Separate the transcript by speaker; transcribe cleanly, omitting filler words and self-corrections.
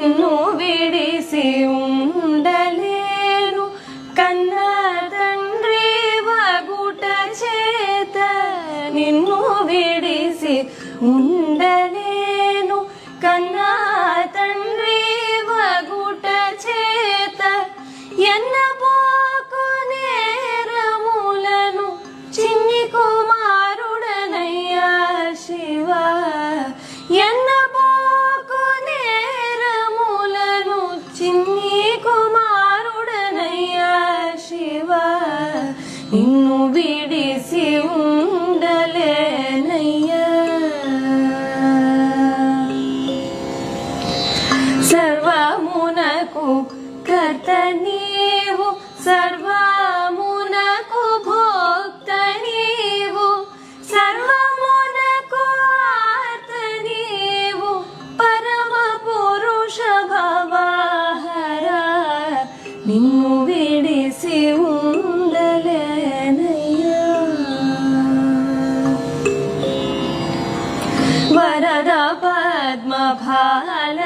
Speaker 1: నిన్ను విడిసి ఉండలేను కన్న తండ్రి వగుట చేత నిన్ను విడిసి ఉండలేను కన్న తండ్రి వగుట చేత ఎన్నబోకు నేరములను చిన్ని కుమారుడనయ్యా శివ ఎన్నబోకు నేరములను చిన్ని కుమారుడనయ్యా శివ నిన్ను విడిసి ఉండలేనయ్యా సర్వమునకు కర్త నీవు సర్వమునకు భోక్త నీవు సర్వమునకు ఆర్త నీవు పరమ పురుష భవహర నిన్ను విడిసి ఉండలేనయ్యా వరద పద్మ భాల